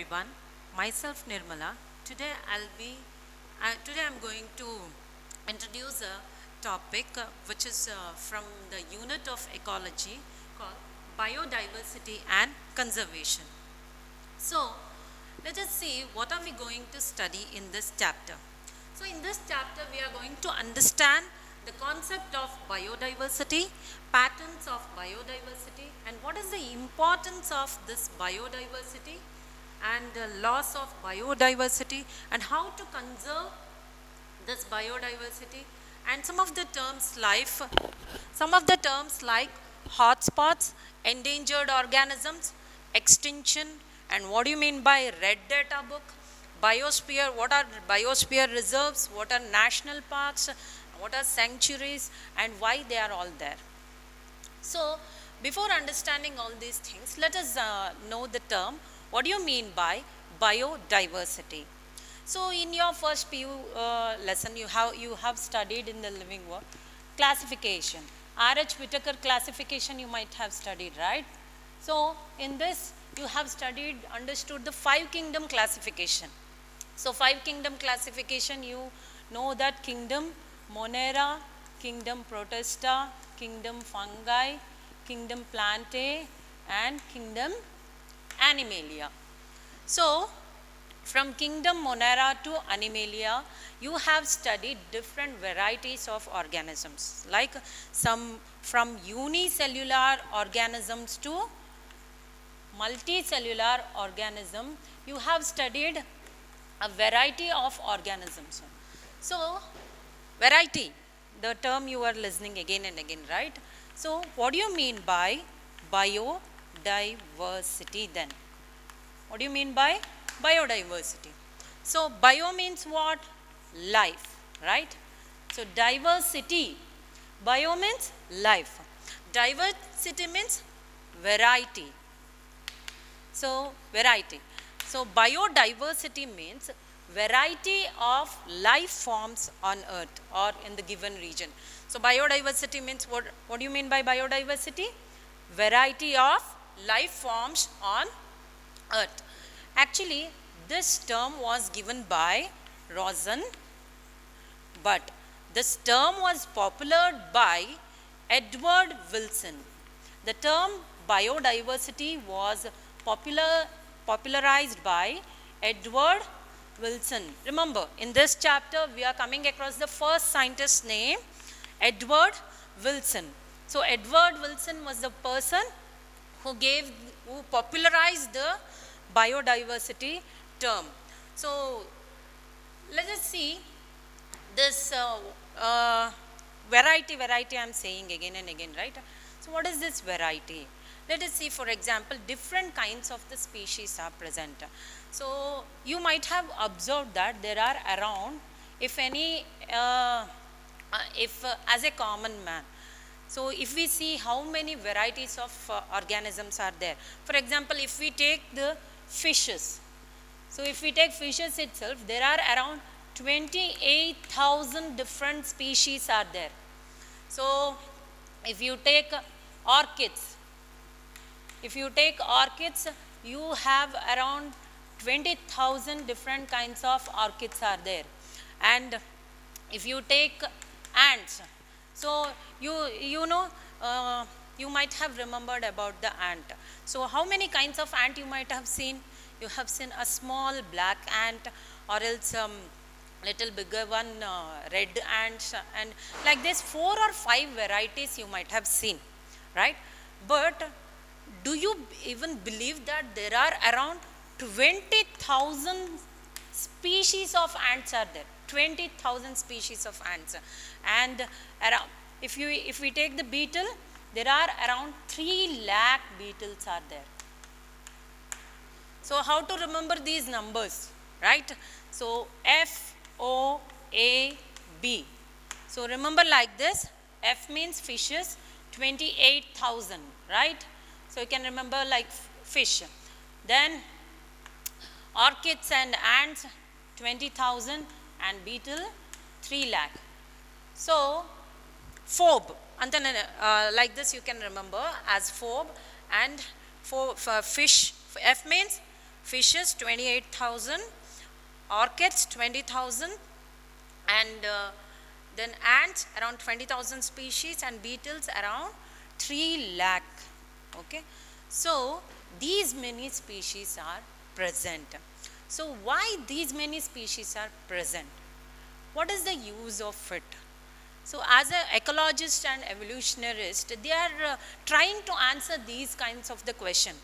everyone. Myself Nirmala. Today I'm going to introduce a topic which is from the unit of ecology called biodiversity and conservation. So let us see what are we going to study in this chapter. So in this chapter we are going to understand the concept of biodiversity, patterns of biodiversity, and what is the importance of this biodiversity and the loss of biodiversity and how to conserve this biodiversity, and some of the terms like hotspots, endangered organisms, extinction, and what do you mean by red data book, biosphere, what are biosphere reserves, what are national parks, what are sanctuaries, and why they are all there. So before understanding all these things, let us know the term. What do you mean by biodiversity? So in your first PU lesson, you have studied in the living world classification. R.H. Whitaker classification you might have studied, right? So in this you have understood the 5 kingdom classification. So 5 kingdom classification, you know that kingdom Monera, kingdom Protista, kingdom Fungi, kingdom Plantae, and kingdom Animalia. So from kingdom Monera to Animalia, you have studied different varieties of organisms, like some from unicellular organisms to multicellular organism. You have studied a variety of organisms. So variety, the term you are listening again and again, right? So what do you mean by biodiversity then? What do you mean by biodiversity? So bio means what? Life, right? So diversity, bio means life. Diversity means variety. So variety. So biodiversity means variety of life forms on earth or in the given region. So biodiversity means what do you mean by biodiversity? Variety of life forms on earth. Actually, this term was given by Rosen, but this term was popularized by Edward Wilson. The term biodiversity was popularized by Edward Wilson. Remember, in this chapter we are coming across the first scientist name, Edward Wilson. So Edward Wilson was the person who popularized the biodiversity term. So let us see this variety I am saying again and again, right? So what is this variety? Let us see, for example, different kinds of the species are present. So you might have observed that there are around, if as a common man, so if we see how many varieties of organisms are there. For example, if we take the fishes, so if we take fishes itself, there are around 28,000 different species are there. So if you take orchids, you have around 20,000 different kinds of orchids are there. And if you take ants, so you might have remembered about the ant. So how many kinds of ant you might have seen? You have seen a small black ant, or else little bigger one, red ants, and like this 4 or 5 varieties you might have seen, right? But do you even believe that there are around 20,000 species of ants are there? 20,000 species of ants. And around, if we take the beetle, there are around 3 lakh beetles are there. So how to remember these numbers, right? So FOAB. So remember like this. F means fishes, 28,000, right? So you can remember like fish. Then orchids and ants, 20,000, and beetle, 3 lakh. So phobe, like this you can remember as phobe, and for fish, F means fishes 28,000, orchids 20,000, and then ants around 20,000 species, and beetles around 3 lakh. Okay, so these many species are present. So why these many species are present? What is the use of it? So as an ecologist and evolutionarist, they are trying to answer these kinds of the question.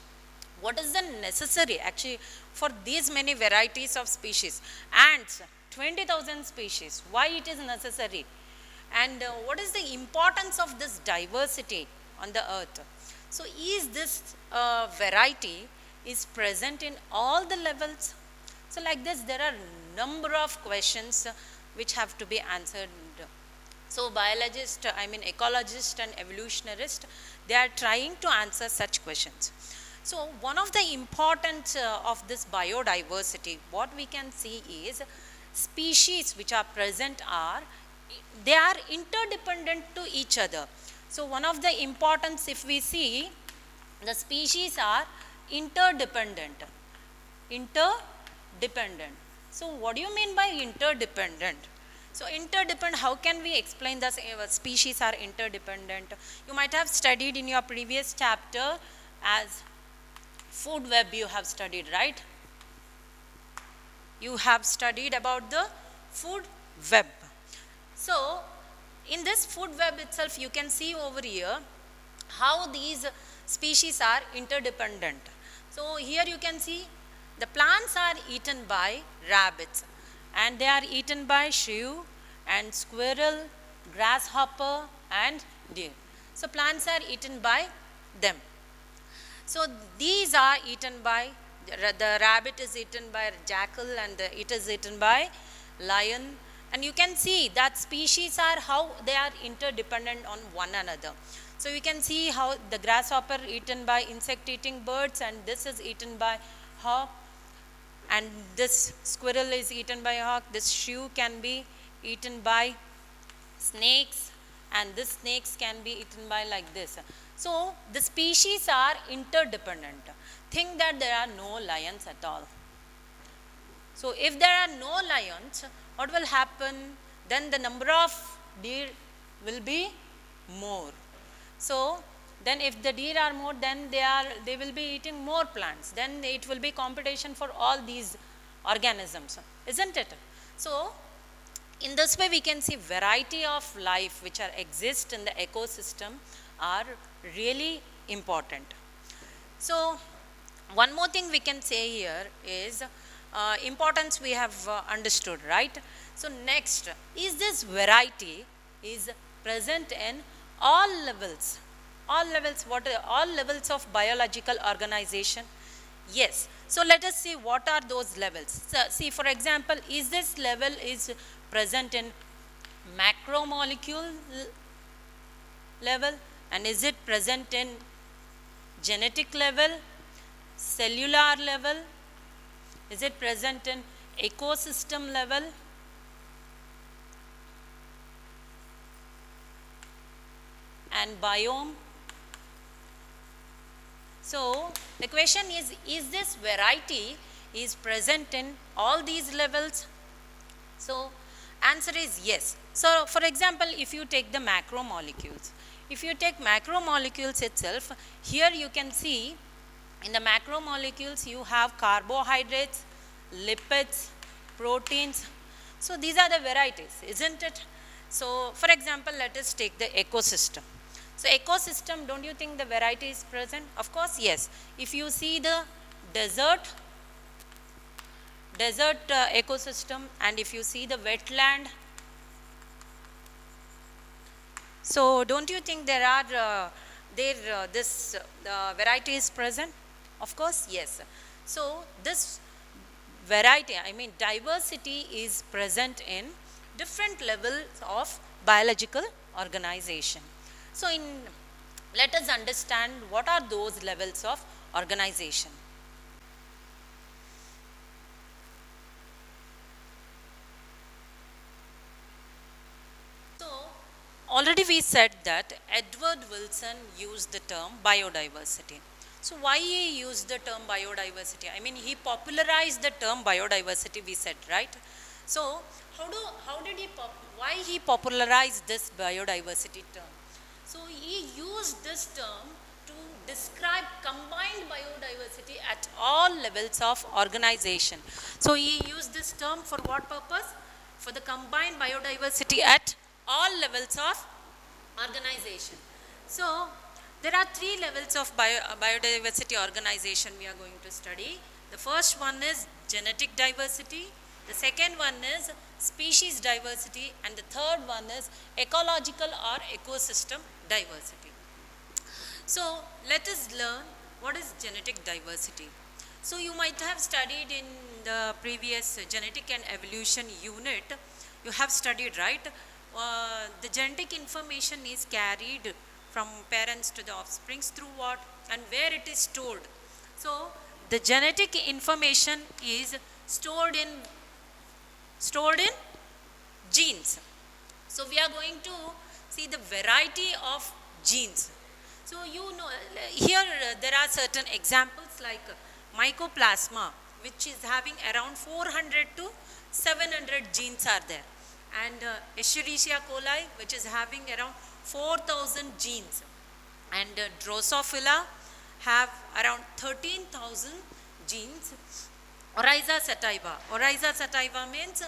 What is the necessary actually for these many varieties of species? Ants, 20,000 species, why it is necessary? And what is the importance of this diversity on the earth? So is this variety is present in all the levels? So like this, there are number of questions which have to be answered. So biologists, ecologists and evolutionists, they are trying to answer such questions. So one of the importance of this biodiversity, what we can see is species which are present are, they are interdependent to each other. So one of the importance, if we see, the species are interdependent. Interdependent. So what do you mean by interdependent? So interdependent, how can we explain that species are interdependent? You might have studied in your previous chapter as food web you have studied, right? You have studied about the food web. So in this food web itself, you can see over here how these species are interdependent. So here you can see the plants are eaten by rabbits, and they are eaten by shrew and squirrel, grasshopper and deer. So plants are eaten by them. So these are eaten by, the rabbit is eaten by jackal, and it is eaten by lion. And you can see that species are how they are interdependent on one another. So you can see how the grasshopper eaten by insect eating birds, and this is eaten by hawk, and this squirrel is eaten by hawk, this shrew can be eaten by snakes, and this snakes can be eaten by like this. So the species are interdependent. Think that there are no lions at all. So if there are no lions, what will happen? Then the number of deer will be more. So then if the deer are more, then they will be eating more plants. Then it will be competition for all these organisms, isn't it? So in this way we can see variety of life which are exist in the ecosystem are really important. So one more thing we can say here is importance we have understood, right? So next, is this variety is present in all levels? All levels, what are all levels of biological organization? Yes. So let us see what are those levels. So see, for example, is this level is present in macromolecule level, and is it present in genetic level, cellular level? Is it present in ecosystem level? And biome? So the question is this variety is present in all these levels? So answer is yes. So for example, if you take the macromolecules, if you take macromolecules itself, here you can see in the macromolecules you have carbohydrates, lipids, proteins. So these are the varieties, isn't it? So for example, let us take the ecosystem. So ecosystem, don't you think the variety is present? Of course, yes. If you see the desert ecosystem, and if you see the wetland, so don't you think there are this variety is present? Of course, yes. So this variety, I mean diversity, is present in different levels of biological organization. So let us understand what are those levels of organization. So already we said that Edward Wilson used the term biodiversity. So why he used the term biodiversity? I mean, he popularized the term biodiversity, we said, right? So how did he, why he popularized this biodiversity term? So he used this term to describe combined biodiversity at all levels of organization. So he used this term for what purpose? For the combined biodiversity at all levels of organization. So there are three levels of biodiversity organization we are going to study. The first one is genetic diversity, the second one is species diversity, and the third one is ecological or ecosystem diversity. So let us learn what is genetic diversity. So you might have studied in the previous genetic and evolution unit, you have studied, right? The genetic information is carried from parents to the offsprings through what and where it is stored. So the genetic information is stored in genes. So we are going to see the variety of genes. So you know, here there are certain examples like mycoplasma, which is having around 400 to 700 genes are there, and Escherichia coli, which is having around 4,000 genes, and Drosophila have around 13,000 genes. Oryza sativa means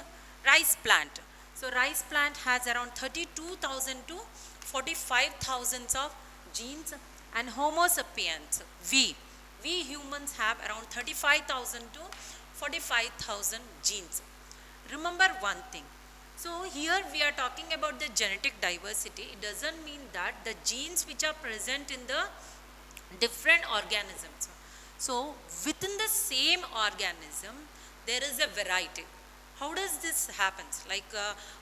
rice plant. So rice plant has around 32,000 to 45,000 of genes, and Homo sapiens, we humans have around 35,000 to 45,000 genes. Remember one thing. So here we are talking about the genetic diversity. It doesn't mean that the genes which are present in the different organisms. So within the same organism, there is a variety. How does this happen? Like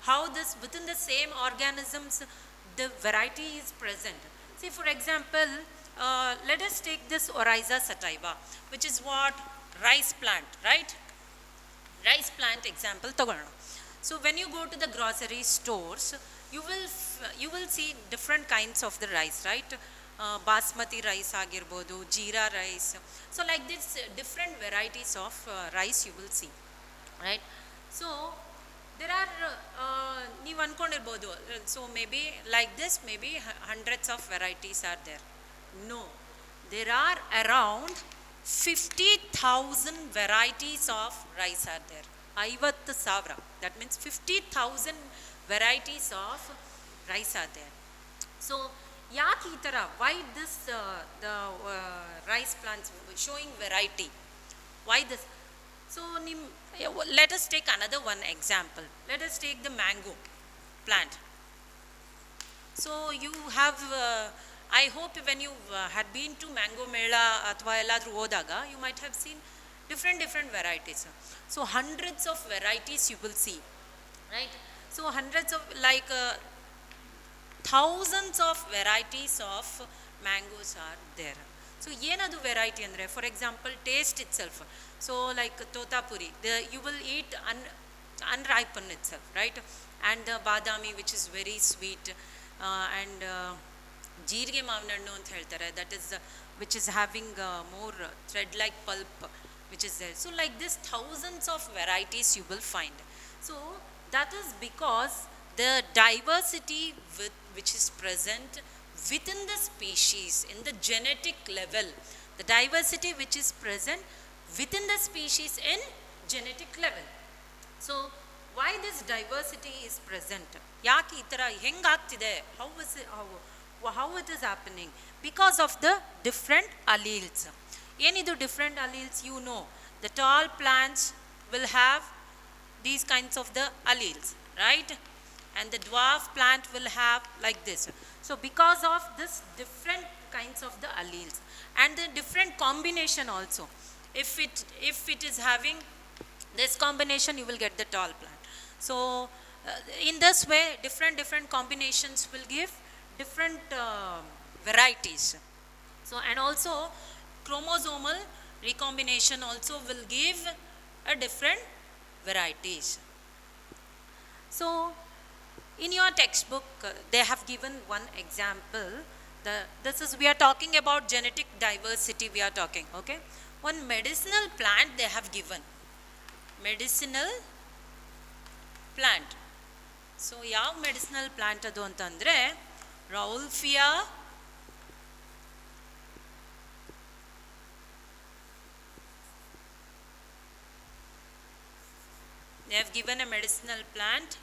how this within the same organisms, the variety is present. See, for example, let us take this Oryza sativa, which is what? Rice plant, right? Rice plant example. So when you go to the grocery stores, you will see different kinds of the rice, right? Basmati rice agirbodu, jeera rice. So like this, different varieties of rice you will see, right? So there are ನೀವು ಅನ್ಕೊಂಡಿರ್ಬೋದು, so maybe like this, maybe hundreds of varieties are there. No, there are around 50,000 varieties of rice are there. 50,000, that means 50,000 varieties of rice are there. So ಯಾಕೆ ಈ ಥರ, why this the rice plants showing variety, why this? So let us take another one example. Let us take the mango plant. So you have I hope when you had been to mango mela athwa elladru hodaga, you might have seen different varieties. So hundreds of varieties you will see, right? So hundreds of, like thousands of varieties of mangoes are there. So ಏನದು variety andre, for example, taste itself. So like totapuri, you will eat unripened itself, right? And badami, which is very sweet, and jeerige ಮಾವಿನ ಹಣ್ಣು ಅಂತ ಹೇಳ್ತಾರೆ, that is which is having more thread like pulp, which is there. So like this, thousands of varieties you will find. So that is because the diversity which is present within the species in the genetic level, the diversity which is present within the species in genetic level. So why this diversity is present? ಯಾಕೆ ಈ ಥರ ಹೆಂಗಾಗ್ತಿದೆ? How it is happening? Because of the different alleles. ಏನಿದು different alleles? You know, the tall plants will have these kinds of the alleles, right? And the dwarf plant will have like this. So because of this different kinds of the alleles and the different combination also, if it is having this combination, you will get the tall plant. So in this way, different combinations will give different varieties. So and also chromosomal recombination also will give a different varieties. So in your textbook, they have given one example, This is, we are talking about genetic diversity we are talking, okay. One medicinal plant they have given. Medicinal plant. So, yav medicinal plant adu antandre Rauwolfia they have given a medicinal plant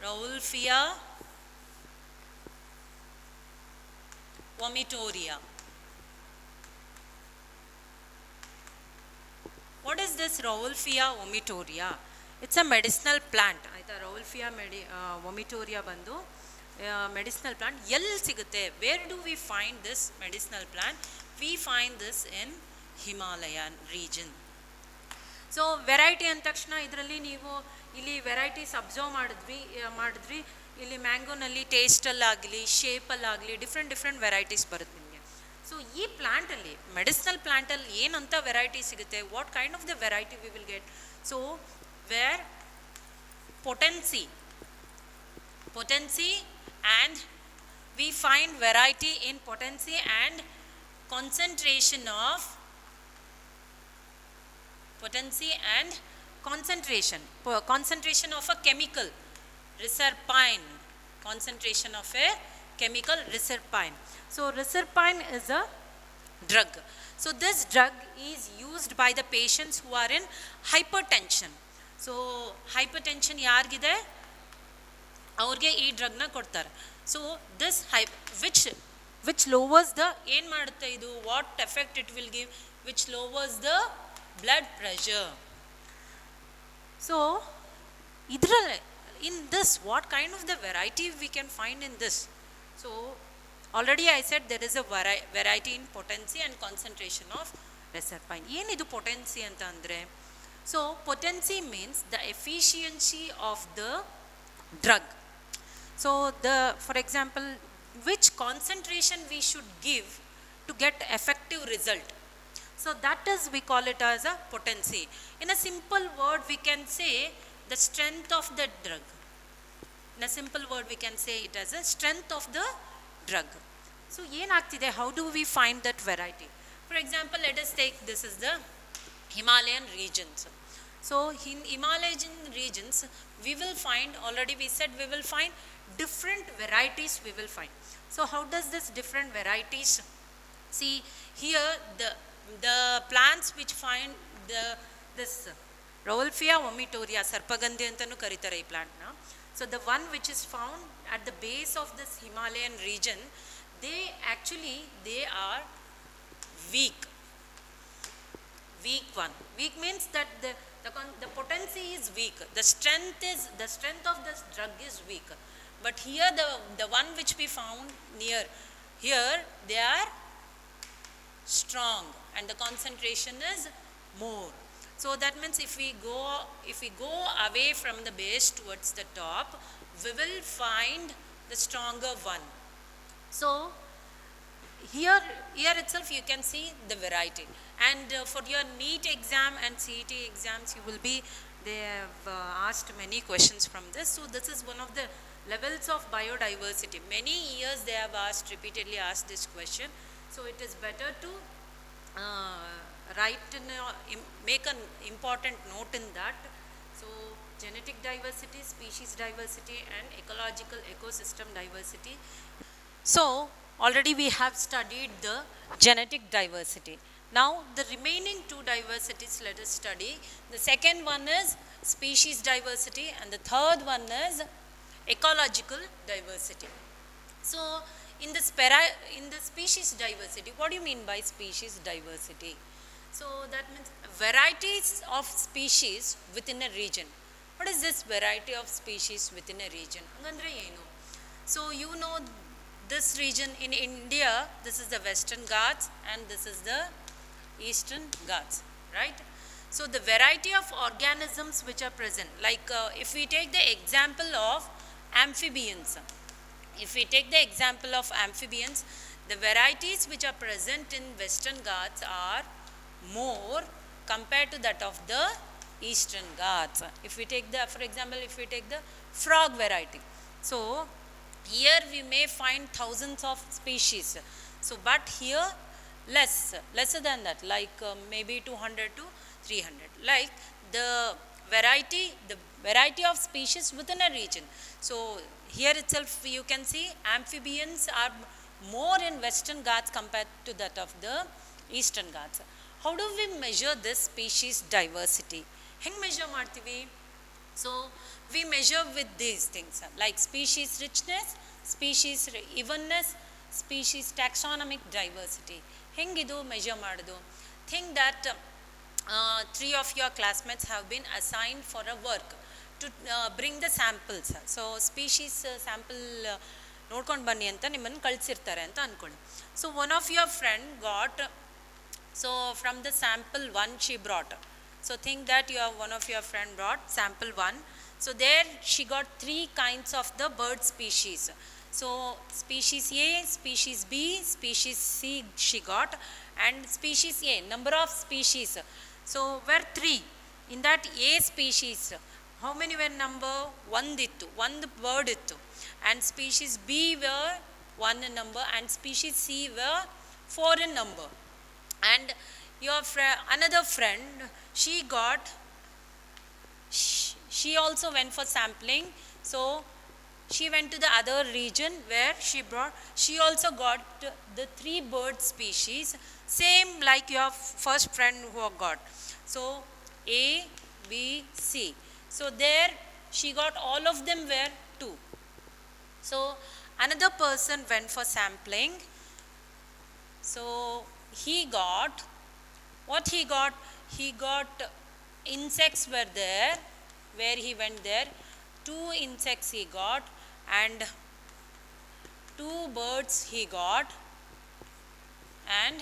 Rauwolfia vomitoria. What is this Rauwolfia vomitoria? It's a medicinal plant. Aita Rauwolfia vomitoria bandu medicinal plant. Yell sigute. Where do we find this medicinal plant? We find this in Himalayan region. So variety ಅಂತ ತಕ್ಷಣ ಇದರಲ್ಲಿ ನೀವು ಇಲ್ಲಿ varieties observe ಮಾಡಿದ್ವಿ ಇಲ್ಲಿ ಮ್ಯಾಂಗೋನಲ್ಲಿ ಟೇಸ್ಟಲ್ಲಾಗಲಿ ಶೇಪಲ್ಲಾಗಲಿ different varieties ಬರುತ್ತೆ ನಿಮಗೆ. So ಈ ಪ್ಲ್ಯಾಂಟಲ್ಲಿ ಮೆಡಿಸಿನಲ್ ಪ್ಲ್ಯಾಂಟಲ್ಲಿ ಏನಂತ ವೆರೈಟಿ ಸಿಗುತ್ತೆ, what kind of the variety we will get. So where potency and we find variety in potency and concentration of concentration of a chemical reserpine, concentration of a chemical reserpine. So reserpine is a drug. So this drug is used by the patients who are in hypertension. So hypertension ಯಾರಿಗಿದೆ ಅವ್ರಿಗೆ ಈ ಡ್ರಗ್ನ ಕೊಡ್ತಾರೆ. So this which lowers the ಏನು ಮಾಡುತ್ತೆ ಇದು, what effect it will give, which lowers the blood pressure. So ಇದರಲ್ಲಿ in this what kind of the variety we can find in this. So already I said there is a variety in potency and concentration of reserpine. ಏನಿದು potency ಅಂತ ಅಂದರೆ, so potency means the efficiency of the drug. So for example, which concentration we should give to get effective result. So that is, we call it as a potency. In a simple word we can say the strength of the drug. In a simple word we can say it as a strength of the drug. So ಏನಾಗ್ತಿದೆ, how do we find that variety? For example, let us take, this is the Himalayan regions. So in Himalayan regions we will find, already we said we will find different varieties we will find. So how does this different varieties, see here the plants which find this Rauwolfia vomitoria, sarpagandhi antanu karitare ee plant na. So the one which is found at the base of this Himalayan region, they are weak one. Weak means that the potency is weak, the strength of this drug is weak. But here the one which we found near here, they are strong and the concentration is more. So that means if we go away from the base towards the top, we will find the stronger one. So here itself you can see the variety. And for your NEET exam and CET exams, they have asked many questions from this. So this is one of the levels of biodiversity. Many years they have repeatedly asked this question. So it is better to make an important note in that. So genetic diversity, species diversity and ecological ecosystem diversity. So already we have studied the genetic diversity. Now the remaining two diversities let us study. The second one is species diversity and the third one is ecological diversity. So in the species diversity, what do you mean by species diversity? So that means varieties of species within a region. What is this variety of species within a region? Angandre enu? So you know this region in India, this is the Western Ghats and this is the Eastern Ghats, right? So the variety of organisms which are present, like if we take the example of amphibians, the varieties which are present in Western Ghats are more compared to that of the Eastern Ghats. If we take for example, if we take the frog variety, so Here we may find thousands of species. So, but here lesser than that, like maybe 200 to 300. Like the variety of species within a region. So, here itself you can see amphibians are more in Western Ghats compared to that of the Eastern Ghats. How do we measure this species diversity? Heng measure martivi? So, we measure with these things like species richness, species evenness, species taxonomic diversity. Hengidu measure madudu. Think that 3 of your classmates have been assigned for a work to bring the samples. So, species sample ನೋಡ್ಕೊಂಡು ಬನ್ನಿ ಅಂತ ನಿಮ್ಮನ್ನು ಕಳಿಸಿರ್ತಾರೆ ಅಂತ ಅಂದ್ಕೊಳ್ಳಿ. So, one of your friend got, so from the sample 1 she brought. So, think that you have one of your friend brought sample 1. So, there she got 3 kinds of the bird species. So, species A, species B, species C she got, and species A, number of species. So, were 3. In that A species, how many were number? 1 ittu, 1 bird ittu. And species B were 1 in number, and species C were 4 in number. And your another friend, she got, she also went for sampling. So, she went to the other region where she also got the 3 bird species, same like your first friend who got. So, A, B, C. So, there she got all of them were 2. So, another person went for sampling. So, he got, what he got? He got insects were there, where he went there, 2 insects he got, and 2 birds he got, and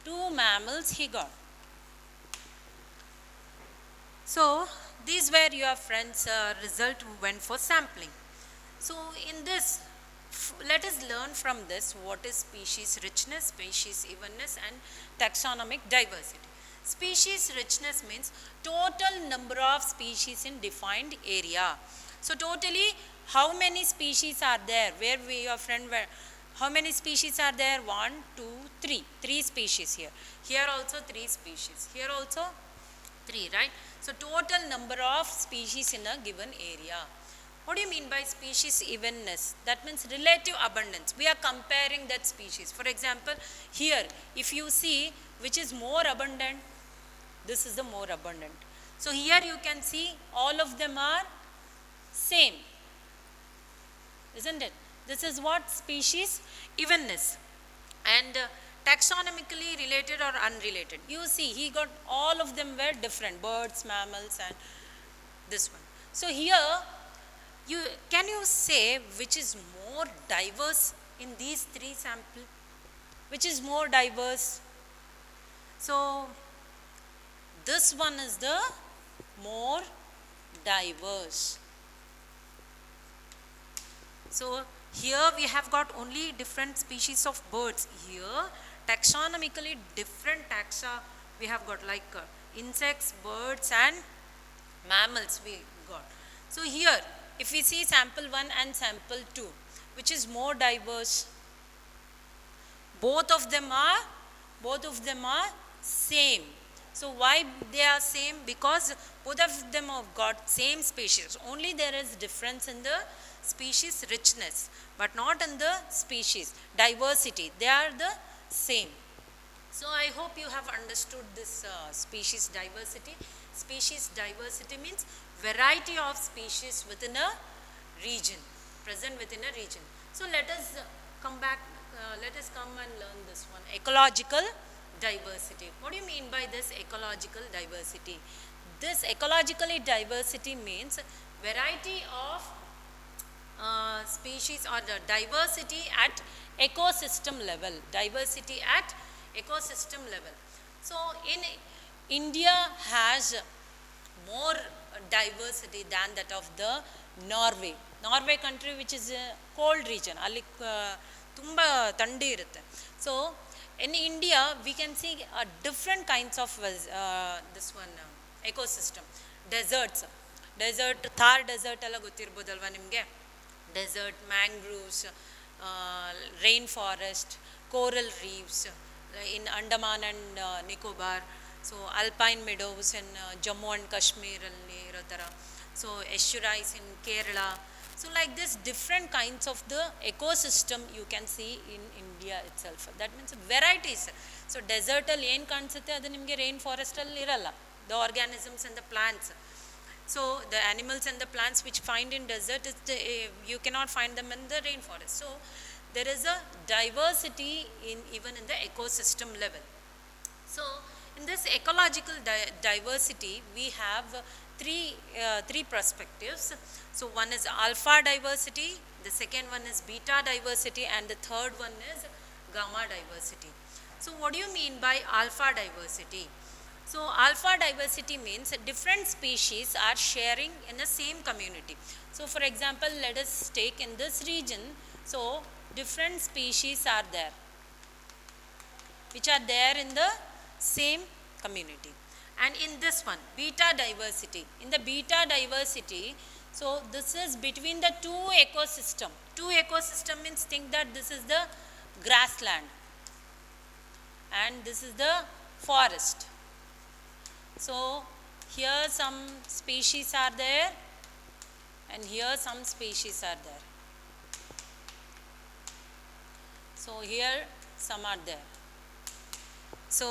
2 mammals he got. So, these were your friends' result who went for sampling. So, in this, let us learn from this what is species richness, species evenness, and taxonomic diversity. Species richness means total number of species in defined area. So, totally how many species are there? Where we, your friend were, how many species are there? 1, 2, 3. 3 species here. Here also 3 species. Here also 3, right? So, total number of species in a given area. What do you mean by species evenness? That means relative abundance. We are comparing that species. For example, here if you see which is more abundant, this is the more abundant. So, here you can see all of them are same, isn't it? This is what species evenness. And taxonomically related or unrelated. You see, he got all of them were different, birds, mammals, and this one. So, here, can you say which is more diverse in these 3 samples? Which is more diverse? So, this one is the more diverse. So, here we have got only different species of birds. Here, taxonomically different taxa we have got, like insects, birds, and mammals we got. So, here if we see sample 1 and sample 2, which is more diverse? Both of them are same. So, why they are same? Because both of them have got same species, only there is difference in the species richness, but not in the species diversity. They are the same. So, I hope you have understood this species diversity. Species diversity means variety of species within a region, present within a region. So, let us come back, let us come and learn this one, ecological diversity. What do you mean by this ecological diversity? This ecologically diversity means variety of species or the diversity at ecosystem level, diversity at ecosystem level. So, in India has more diversity than that of the Norway. Norway country, which is a cold region, alli tumba thandi irutte. So, in India we can see different kinds of this one ecosystem. Deserts, desert, Thar desert ಎಲ್ಲ ಗೊತ್ತಿರ್ಬೋದಲ್ವ ನಿಮಗೆ. Desert, mangroves, rain forest, coral reefs in Andaman and Nicobar, so alpine meadows in Jammu and ಕಾಶ್ಮೀರಲ್ಲಿ ಇರೋ ಥರ, so estuaries in Kerala. So like this different kinds of the ecosystem you can see in India itself. That means varieties. So desert ಅಲ್ಲಿ ಏನು ಕಾಣಿಸುತ್ತೆ ಅದು ನಿಮಗೆ rain ಫಾರೆಸ್ಟಲ್ಲಿ ಇರಲ್ಲ, the organisms and the plants. So the animals and the plants which find in desert, you cannot find them in the rainforest. So there is a diversity in even in the ecosystem level. So in this ecological diversity we have three perspectives. So one is alpha diversity, the second one is beta diversity, and the third one is gamma diversity. So what do you mean by alpha diversity? So alpha diversity means different species are sharing in the same community. So for example, let us take in this region, so different species are there which are there in the same community. And in this one, beta diversity, in the beta diversity, so this is between the two ecosystem means think that this is the grassland and this is the forest. So here some species are there and here some species are there. So here some are there. So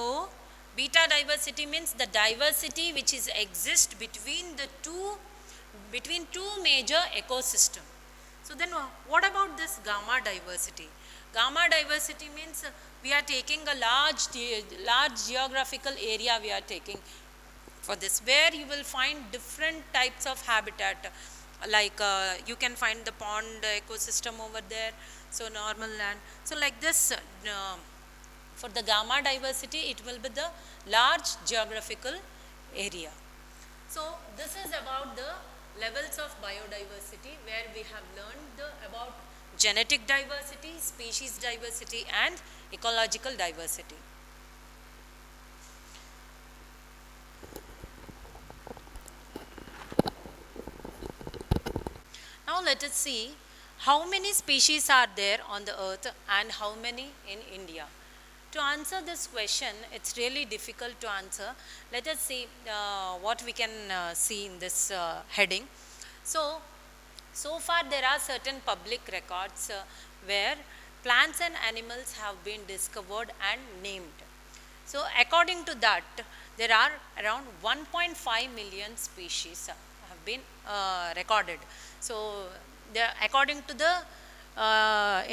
beta diversity means the diversity which is exist between two major ecosystem. So then what about this gamma diversity? Gamma diversity means we are taking a large geographical area we are taking for this, where you will find different types of habitat, like you can find the pond ecosystem over there, so normal land. So like this, for the gamma diversity it will be the large geographical area. So this is about the levels of biodiversity, where we have learned about genetic diversity, species diversity, and ecological diversity. Now let us see how many species are there on the earth and how many in India. To answer this question, it's really difficult to answer. Let us see what we can see in this heading. So far there are certain public records where plants and animals have been discovered and named. So according to that, there are around 1.5 million species have been recorded. So according to the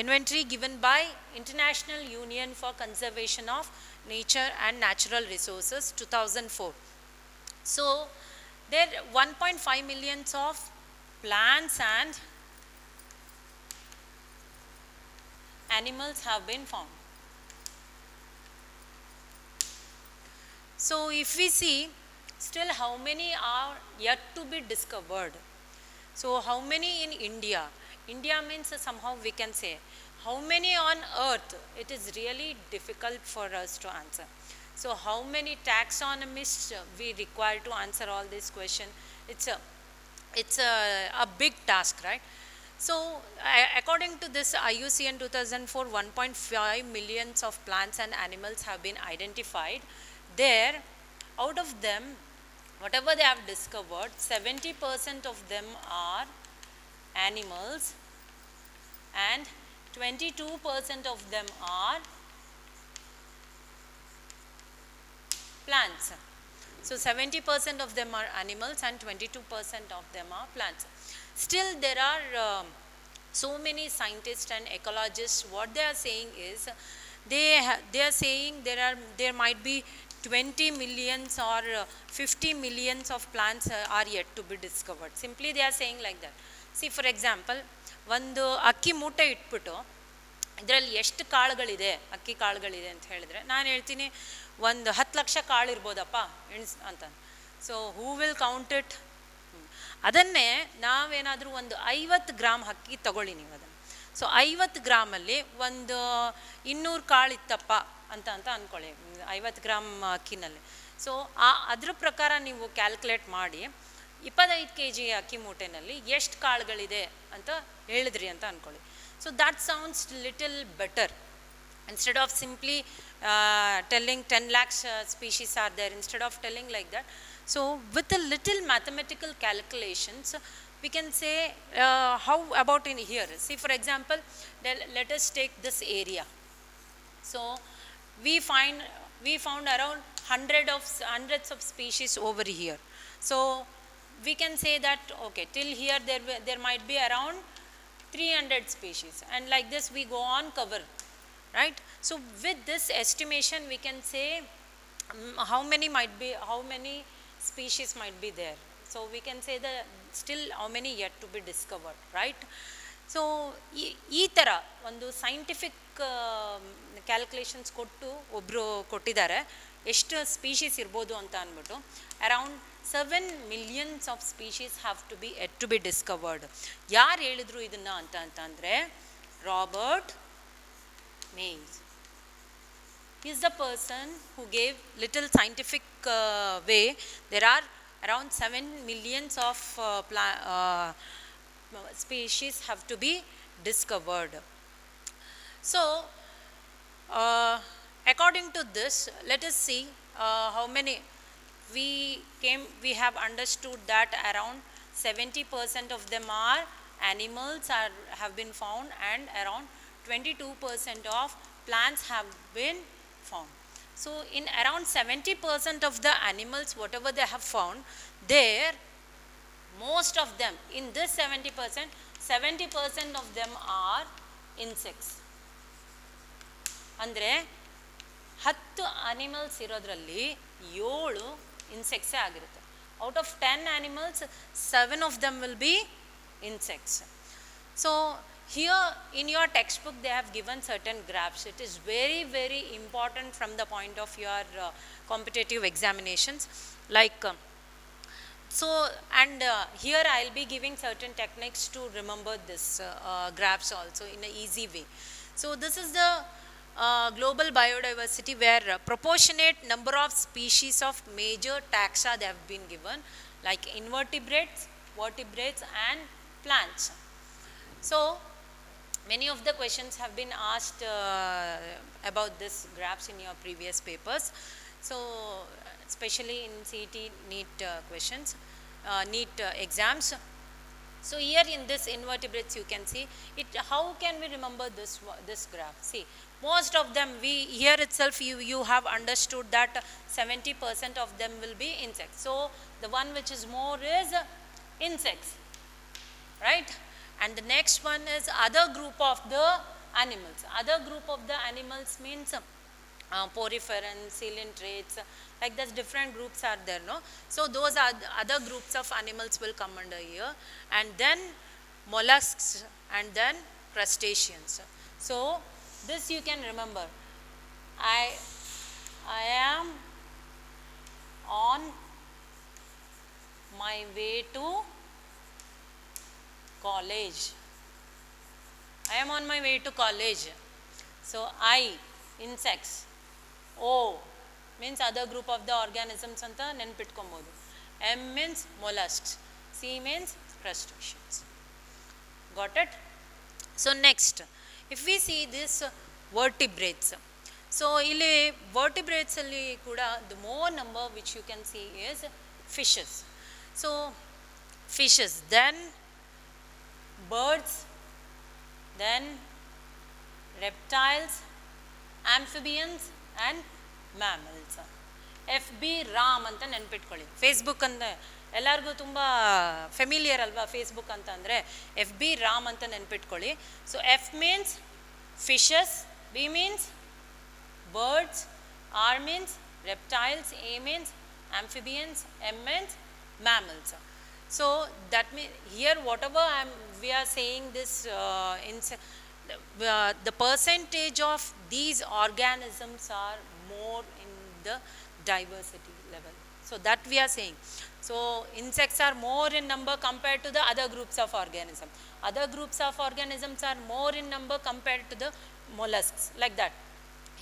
inventory given by International Union for Conservation of Nature and Natural Resources 2004. So there 1.5 millions of plants and animals have been found. So if we see, still how many are yet to be discovered. So how many in India? India means somehow we can say how many on earth, it is really difficult for us to answer. So how many taxonomists we require to answer all this question? It's a big task, right? So according to this IUCN 2004, 1.5 millions of plants and animals have been identified there. Out of them, whatever they have discovered, 70% of them are animals and 22% of them are plants. So 70% of them are animals and 22% of them are plants. Still there are so many scientists and ecologists, what they are saying is they are saying there might be 20 millions or 50 millions of plants are yet to be discovered. Simply they are saying like that. See, for example, ಒಂದು ಅಕ್ಕಿ ಮೂಟೆ ಇಟ್ಬಿಟ್ಟು ಇದರಲ್ಲಿ ಎಷ್ಟು ಕಾಳುಗಳಿದೆ, ಅಕ್ಕಿ ಕಾಳುಗಳಿದೆ ಅಂತ ಹೇಳಿದ್ರೆ ನಾನು ಹೇಳ್ತೀನಿ ಒಂದು 10 ಲಕ್ಷ ಕಾಳು ಇರ್ಬೋದಪ್ಪ ಅಂತ. So who will count it? ಅದನ್ನೇ ನಾವೇನಾದರೂ ಒಂದು 50 ಗ್ರಾಮ್ ಅಕ್ಕಿ ತಗೊಳ್ಳಿ ನೀವು ಅದನ್ನು. ಸೊ 50 ಗ್ರಾಮಲ್ಲಿ ಒಂದು 200 ಕಾಳು ಇತ್ತಪ್ಪ ಅಂತ ಅಂದ್ಕೊಳ್ಳಿ 50 ಗ್ರಾಮ್ ಅಕ್ಕಿನಲ್ಲಿ. ಸೊ ಅದ್ರ ಪ್ರಕಾರ ನೀವು ಕ್ಯಾಲ್ಕುಲೇಟ್ ಮಾಡಿ 25 kg ಅಕ್ಕಿ ಮೂಟೆನಲ್ಲಿ ಎಷ್ಟು ಕಾಳುಗಳಿದೆ ಅಂತ ಹೇಳಿದ್ರಿ ಅಂತ ಅಂದ್ಕೊಳ್ಳಿ. So that sounds little better. Instead of simply telling 10 lakhs species are there, instead of telling like that, so with a little mathematical calculations, we can say how about in here. See, for example, let us take this area. So we found around hundreds of species over here. So we can say that okay, till here there might be around 300 species, and like this we go on cover, right? So with this estimation we can say how many species might be there. So we can say that still how many yet to be discovered, right? So ಈ ಥರ ಒಂದು scientific calculations ಕೊಟ್ಟು ಒಬ್ಬರು ಕೊಟ್ಟಿದ್ದಾರೆ ಎಷ್ಟು species ಇರ್ಬೋದು ಅಂತ ಅಂದ್ಬಿಟ್ಟು. Around 7 millions of species have to be yet to be discovered. ಯಾರು ಹೇಳಿದ್ರು ಇದನ್ನು ಅಂತಂದರೆ Robert Mays. He is the person who gave little scientific way. There are around 7 millions of species have to be discovered. So according to this, let us see how many we have understood that around 70% of them are animals have been found, and around 22% of plants have been found. So in around 70% of the animals whatever they have found there, most of them in this 70% of them are insects. ಅಂದರೆ 10 animals ಇರೋದ್ರಲ್ಲಿ 7 insects ಆಗಿರುತ್ತೆ. Out of 10 animals 7 of them will be insects. So here in your textbook they have given certain graphs. It is very very important from the point of your competitive examinations, like so, and here I will be giving certain techniques to remember this graphs also in an easy way. So this is the global biodiversity, where proportionate number of species of major taxa they have been given, like invertebrates, vertebrates and plants. So many of the questions have been asked about this graphs in your previous papers. So especially in CET NEET questions, NEET exams. So here in this invertebrates you can see it. How can we remember this graph? See, most of them here itself you have understood that 70% of them will be insects. So the one which is more is insects, right? And the next one is other group of the animals. Other group of the animals means poriferans, coelentrates, like that different groups are there, no? So those are the other groups of animals will come under here, and then mollusks, and then crustaceans. So this you can remember. I am on my way to college. I am on my way to college. So I, insects. O means other group of the organisms anta ನೆನ್ಪಿಟ್ಕೊಬೋದು. M means mollusks. C means crustaceans. Got it? So next, if we see this vertebrates. So ಇಲ್ಲಿ vertebrates ಅಲ್ಲಿ ಕೂಡ the more number which you can see is fishes. So fishes, then birds, then reptiles, amphibians and mammals. FB Ram ಅಂತ ನೆನ್ಪಿಟ್ಕೊಳ್ಳಿ. Facebook ಅಂತ ಎಲ್ಲರಿಗೂ ತುಂಬ familiar ಅಲ್ವಾ Facebook ಅಂತ ಅಂದರೆ. FB ರಾಮ್ ಅಂತ ನೆನ್ಪಿಟ್ಕೊಳ್ಳಿ. So F means fishes, B means birds, R means reptiles, A means amphibians, M means mammals. So that means here whatever we are saying this the percentage of these organisms are more in the diversity level. So that we are saying. So insects are more in number compared to the other groups of organisms. Other groups of organisms are more in number compared to the mollusks, like that.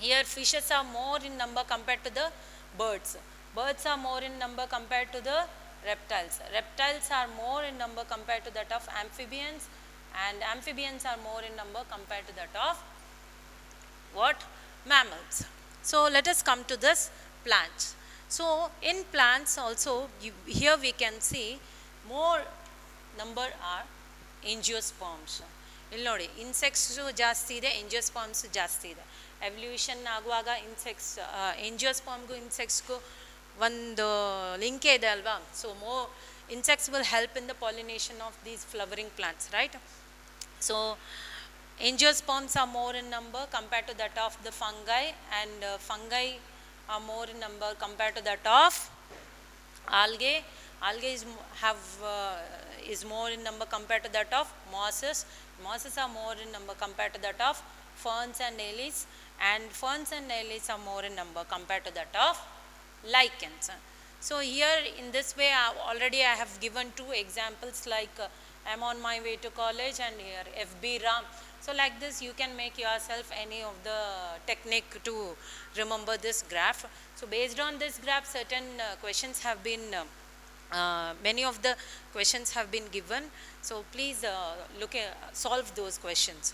Here fishes are more in number compared to the birds. Birds are more in number compared to the Reptiles. Reptiles are more in number compared to that of amphibians, and amphibians are more in number compared to that of what? Mammals. So let us come to this plants. So in plants also, here we can see more number are angiosperms. ಇಲ್ಲಿ ನೋಡಿ insects ಜಾಸ್ತಿ ಇದೆ, angiosperms ಜಾಸ್ತಿ ಇದೆ. Evolution ಆಗುವಾಗ ಎಂಜಿಯೋಸ್ಪರ್ಮ್ಗೂ ಇನ್ಸೆಕ್ಟ್ಸ್ಗೂ ಒಂದು ಲಿಂಕೇ ಇದೆ ಅಲ್ವಾ. So insects will help in the pollination of these flowering plants, right? So angiosperms are more in number compared to that of the fungi, and fungi are more in number compared to that of algae. Algae is more in number compared to that of mosses. Mosses are more in number compared to that of ferns and lilies, and ferns and lilies are more in number compared to that of lichens. So here in this way already I have given two examples, like I am on my way to college, and here FB Ram. So like this you can make yourself any of the technique to remember this graph. So based on this graph certain questions have been many of the questions have been given. So please solve those questions.